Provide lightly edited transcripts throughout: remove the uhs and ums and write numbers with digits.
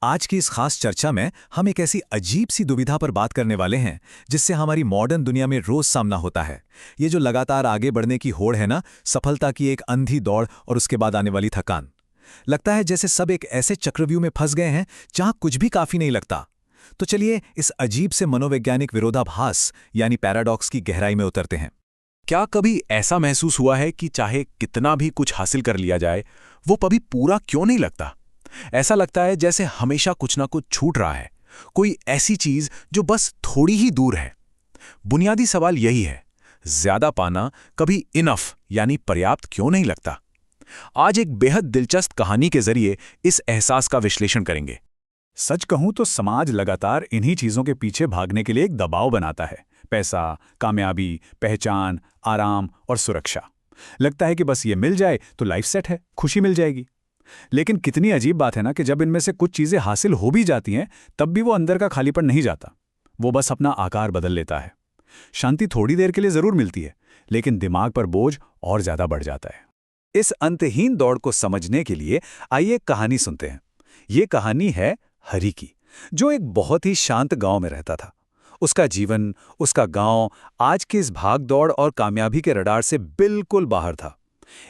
आज की इस खास चर्चा में हम एक ऐसी अजीब सी दुविधा पर बात करने वाले हैं जिससे हमारी मॉडर्न दुनिया में रोज सामना होता है। ये जो लगातार आगे बढ़ने की होड़ है ना, सफलता की एक अंधी दौड़ और उसके बाद आने वाली थकान। लगता है जैसे सब एक ऐसे चक्रव्यूह में फंस गए हैं जहां कुछ भी काफी नहीं लगता। तो चलिए इस अजीब से मनोवैज्ञानिक विरोधाभास यानी पैराडॉक्स की गहराई में उतरते हैं। क्या कभी ऐसा महसूस हुआ है कि चाहे कितना भी कुछ हासिल कर लिया जाए, वो कभी पूरा क्यों नहीं लगता? ऐसा लगता है जैसे हमेशा कुछ ना कुछ छूट रहा है, कोई ऐसी चीज जो बस थोड़ी ही दूर है। बुनियादी सवाल यही है, ज्यादा पाना कभी इनफ यानी पर्याप्त क्यों नहीं लगता? आज एक बेहद दिलचस्प कहानी के जरिए इस एहसास का विश्लेषण करेंगे। सच कहूं तो समाज लगातार इन्हीं चीजों के पीछे भागने के लिए एक दबाव बनाता है। पैसा, कामयाबी, पहचान, आराम और सुरक्षा। लगता है कि बस ये मिल जाए तो लाइफ सेट है, खुशी मिल जाएगी। लेकिन कितनी अजीब बात है ना कि जब इनमें से कुछ चीजें हासिल हो भी जाती हैं, तब भी वो अंदर का खालीपन नहीं जाता। वो बस अपना आकार बदल लेता है। शांति थोड़ी देर के लिए जरूर मिलती है, लेकिन दिमाग पर बोझ और ज्यादा बढ़ जाता है। इस अंतहीन दौड़ को समझने के लिए आइए एक कहानी सुनते हैं। ये कहानी है हरि की, जो एक बहुत ही शांत गांव में रहता था। उसका जीवन, उसका गांव आज की इस भाग-दौड़ और कामयाबी के रडार से बिल्कुल बाहर था।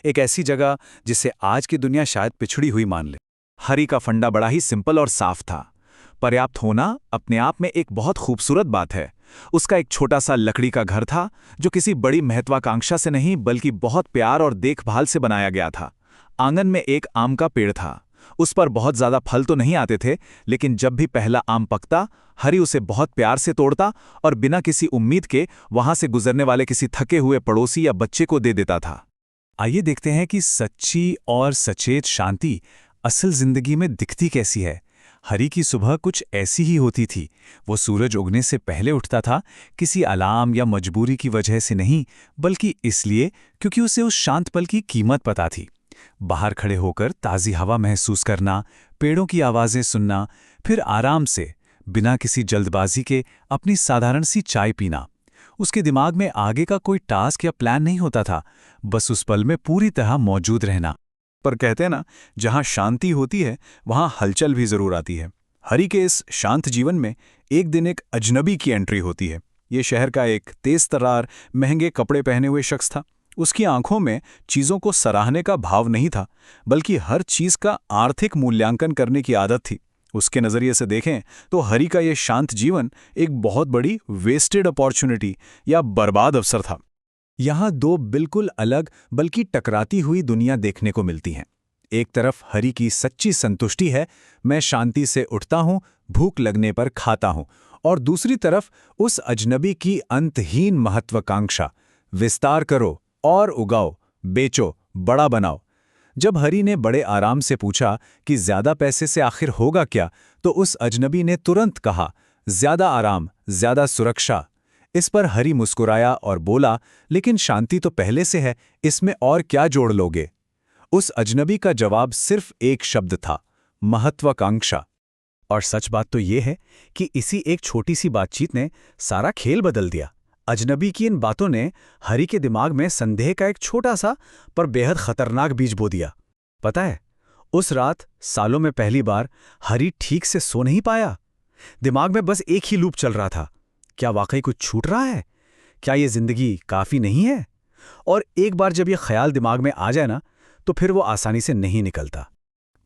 एक ऐसी जगह जिसे आज की दुनिया शायद पिछड़ी हुई मान ले। हरि का फंडा बड़ा ही सिंपल और साफ था। पर्याप्त होना अपने आप में एक बहुत खूबसूरत बात है। उसका एक छोटा सा लकड़ी का घर था, जो किसी बड़ी महत्वाकांक्षा से नहीं बल्कि बहुत प्यार और देखभाल से बनाया गया था। आंगन में एक आम का पेड़ था। उस पर बहुत ज्यादा फल तो नहीं आते थे, लेकिन जब भी पहला आम पकता, हरि उसे बहुत प्यार से तोड़ता और बिना किसी उम्मीद के वहां से गुजरने वाले किसी थके हुए पड़ोसी या बच्चे को दे देता था। आइए देखते हैं कि सच्ची और सचेत शांति असल जिंदगी में दिखती कैसी है। हरि की सुबह कुछ ऐसी ही होती थी। वो सूरज उगने से पहले उठता था, किसी अलार्म या मजबूरी की वजह से नहीं, बल्कि इसलिए क्योंकि उसे उस शांत पल की कीमत पता थी। बाहर खड़े होकर ताज़ी हवा महसूस करना, पेड़ों की आवाज़ें सुनना, फिर आराम से बिना किसी जल्दबाजी के अपनी साधारण सी चाय पीना। उसके दिमाग में आगे का कोई टास्क या प्लान नहीं होता था, बस उस पल में पूरी तरह मौजूद रहना। पर कहते हैं ना, जहां शांति होती है वहां हलचल भी जरूर आती है। हरि के इस शांत जीवन में एक दिन एक अजनबी की एंट्री होती है। ये शहर का एक तेज तर्रार, महंगे कपड़े पहने हुए शख्स था। उसकी आंखों में चीजों को सराहने का भाव नहीं था, बल्कि हर चीज का आर्थिक मूल्यांकन करने की आदत थी। उसके नजरिए से देखें तो हरि का यह शांत जीवन एक बहुत बड़ी वेस्टेड अपॉर्चुनिटी या बर्बाद अवसर था। यहां दो बिल्कुल अलग बल्कि टकराती हुई दुनिया देखने को मिलती हैं। एक तरफ हरि की सच्ची संतुष्टि है, मैं शांति से उठता हूं, भूख लगने पर खाता हूं, और दूसरी तरफ उस अजनबी की अंतहीन महत्वाकांक्षा, विस्तार करो और उगाओ, बेचो, बड़ा बनाओ। जब हरि ने बड़े आराम से पूछा कि ज्यादा पैसे से आखिर होगा क्या, तो उस अजनबी ने तुरंत कहा, ज्यादा आराम, ज्यादा सुरक्षा। इस पर हरि मुस्कुराया और बोला, लेकिन शांति तो पहले से है, इसमें और क्या जोड़ लोगे? उस अजनबी का जवाब सिर्फ एक शब्द था, महत्वाकांक्षा। और सच बात तो ये है कि इसी एक छोटी सी बातचीत ने सारा खेल बदल दिया। अजनबी की इन बातों ने हरि के दिमाग में संदेह का एक छोटा सा पर बेहद खतरनाक बीज बो दिया। पता है, उस रात सालों में पहली बार हरि ठीक से सो नहीं पाया। दिमाग में बस एक ही लूप चल रहा था, क्या वाकई कुछ छूट रहा है? क्या ये जिंदगी काफी नहीं है? और एक बार जब ये ख्याल दिमाग में आ जाए ना, तो फिर वो आसानी से नहीं निकलता।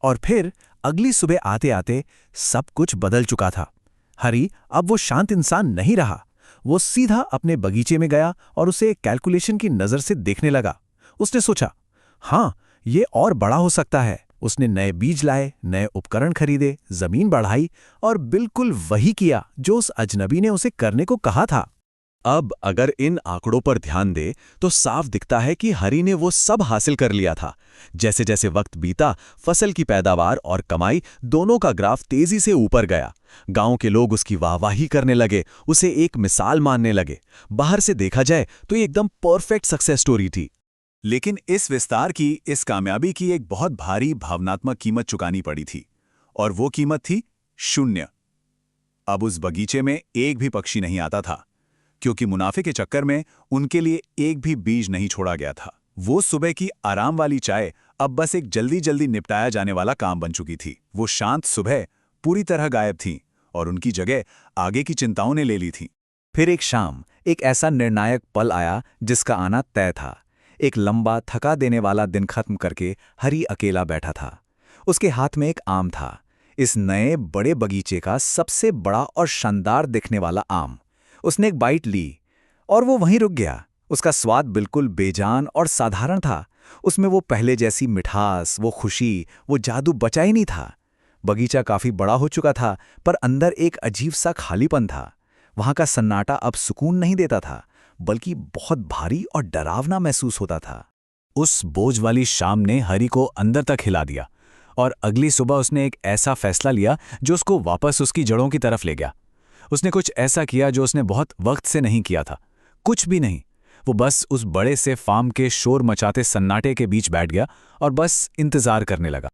और फिर अगली सुबह आते आते सब कुछ बदल चुका था। हरि अब वो शांत इंसान नहीं रहा। वो सीधा अपने बगीचे में गया और उसे कैलकुलेशन की नजर से देखने लगा। उसने सोचा, हाँ, ये और बड़ा हो सकता है। उसने नए बीज लाए, नए उपकरण खरीदे, जमीन बढ़ाई और बिल्कुल वही किया जो उस अजनबी ने उसे करने को कहा था। अब अगर इन आंकड़ों पर ध्यान दे तो साफ दिखता है कि हरि ने वो सब हासिल कर लिया था। जैसे जैसे वक्त बीता, फसल की पैदावार और कमाई दोनों का ग्राफ तेजी से ऊपर गया। गांव के लोग उसकी वाहवाही करने लगे, उसे एक मिसाल मानने लगे। बाहर से देखा जाए तो ये एकदम परफेक्ट सक्सेस स्टोरी थी। लेकिन इस विस्तार की, इस कामयाबी की एक बहुत भारी भावनात्मक कीमत चुकानी पड़ी थी, और वो कीमत थी शून्य। अब उस बगीचे में एक भी पक्षी नहीं आता था, क्योंकि मुनाफे के चक्कर में उनके लिए एक भी बीज नहीं छोड़ा गया था। वो सुबह की आराम वाली चाय अब बस एक जल्दी जल्दी निपटाया जाने वाला काम बन चुकी थी। वो शांत सुबह पूरी तरह गायब थीं और उनकी जगह आगे की चिंताओं ने ले ली थी। फिर एक शाम एक ऐसा निर्णायक पल आया जिसका आना तय था। एक लंबा थका देने वाला दिन खत्म करके हरी अकेला बैठा था। उसके हाथ में एक आम था, इस नए बड़े बगीचे का सबसे बड़ा और शानदार दिखने वाला आम। उसने एक बाइट ली और वो वहीं रुक गया। उसका स्वाद बिल्कुल बेजान और साधारण था। उसमें वो पहले जैसी मिठास, वो खुशी, वो जादू बचा ही नहीं था। बगीचा काफी बड़ा हो चुका था, पर अंदर एक अजीब सा खालीपन था। वहां का सन्नाटा अब सुकून नहीं देता था, बल्कि बहुत भारी और डरावना महसूस होता था। उस बोझ वाली शाम ने हरी को अंदर तक हिला दिया और अगली सुबह उसने एक ऐसा फैसला लिया जो उसको वापस उसकी जड़ों की तरफ ले गया। उसने कुछ ऐसा किया जो उसने बहुत वक्त से नहीं किया था। कुछ भी नहीं। वो बस उस बड़े से फार्म के शोर मचाते सन्नाटे के बीच बैठ गया और बस इंतजार करने लगा।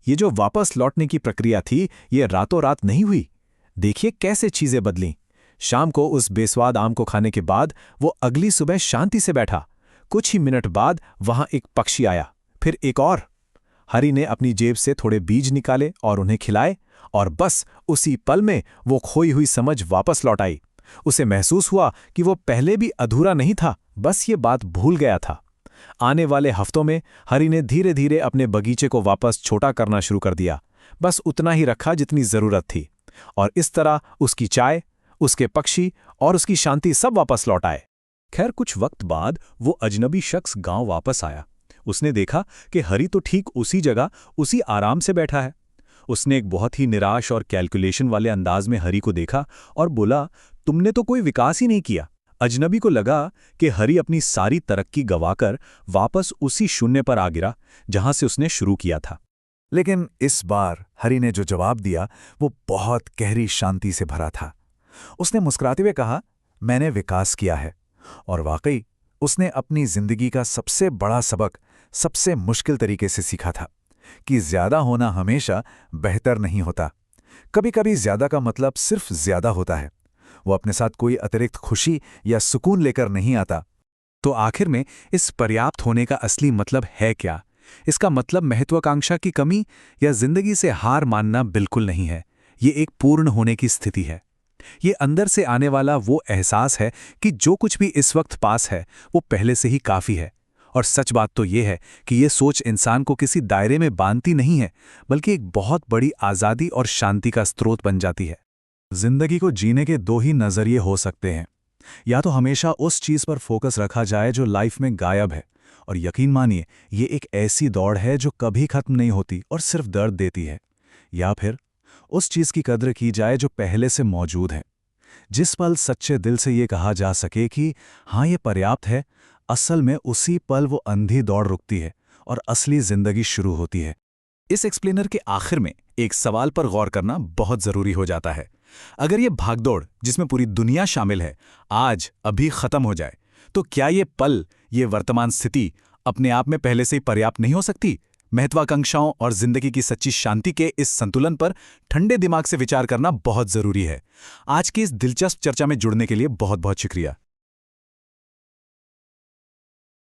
ये जो वापस लौटने की प्रक्रिया थी, ये रातों रात नहीं हुई। देखिए कैसे चीजें बदलीं। शाम को उस बेस्वाद आम को खाने के बाद वो अगली सुबह शांति से बैठा। कुछ ही मिनट बाद वहां एक पक्षी आया, फिर एक और। हरी ने अपनी जेब से थोड़े बीज निकाले और उन्हें खिलाए, और बस उसी पल में वो खोई हुई समझ वापस लौट आई। उसे महसूस हुआ कि वो पहले भी अधूरा नहीं था, बस ये बात भूल गया था। आने वाले हफ्तों में हरी ने धीरे धीरे अपने बगीचे को वापस छोटा करना शुरू कर दिया, बस उतना ही रखा जितनी जरूरत थी। और इस तरह उसकी चाय, उसके पक्षी और उसकी शांति सब वापस लौट आए। खैर कुछ वक्त बाद वो अजनबी शख्स गांव वापस आया। उसने देखा कि हरी तो ठीक उसी जगह उसी आराम से बैठा है। उसने एक बहुत ही निराश और कैलकुलेशन वाले अंदाज में हरी को देखा और बोला, तुमने तो कोई विकास ही नहीं किया। अजनबी को लगा कि हरी अपनी सारी तरक्की गंवाकर वापस उसी शून्य पर आ गिरा जहां से उसने शुरू किया था। लेकिन इस बार हरी ने जो जवाब दिया वो बहुत गहरी शांति से भरा था। उसने मुस्कुराते हुए कहा, मैंने विकास किया है। और वाकई उसने अपनी जिंदगी का सबसे बड़ा सबक सबसे मुश्किल तरीके से सीखा था कि ज्यादा होना हमेशा बेहतर नहीं होता। कभी-कभी ज्यादा का मतलब सिर्फ ज्यादा होता है। वो अपने साथ कोई अतिरिक्त खुशी या सुकून लेकर नहीं आता। तो आखिर में इस पर्याप्त होने का असली मतलब है क्या? इसका मतलब महत्वाकांक्षा की कमी या जिंदगी से हार मानना बिल्कुल नहीं है। ये एक पूर्ण होने की स्थिति है। ये अंदर से आने वाला वो एहसास है कि जो कुछ भी इस वक्त पास है वो पहले से ही काफी है। और सच बात तो ये है कि ये सोच इंसान को किसी दायरे में बांधती नहीं है, बल्कि एक बहुत बड़ी आज़ादी और शांति का स्रोत बन जाती है। जिंदगी को जीने के दो ही नज़रिए हो सकते हैं। या तो हमेशा उस चीज़ पर फोकस रखा जाए जो लाइफ में गायब है, और यकीन मानिए ये एक ऐसी दौड़ है जो कभी खत्म नहीं होती और सिर्फ दर्द देती है। या फिर उस चीज़ की कद्र की जाए जो पहले से मौजूद है। जिस पल सच्चे दिल से ये कहा जा सके कि हाँ ये पर्याप्त है, असल में उसी पल वो अंधी दौड़ रुकती है और असली जिंदगी शुरू होती है। इस एक्सप्लेनर के आखिर में एक सवाल पर गौर करना बहुत जरूरी हो जाता है। अगर ये भागदौड़ जिसमें पूरी दुनिया शामिल है आज अभी खत्म हो जाए, तो क्या ये पल, ये वर्तमान स्थिति अपने आप में पहले से ही पर्याप्त नहीं हो सकती? महत्वाकांक्षाओं और जिंदगी की सच्ची शांति के इस संतुलन पर ठंडे दिमाग से विचार करना बहुत जरूरी है। आज की इस दिलचस्प चर्चा में जुड़ने के लिए बहुत बहुत शुक्रिया।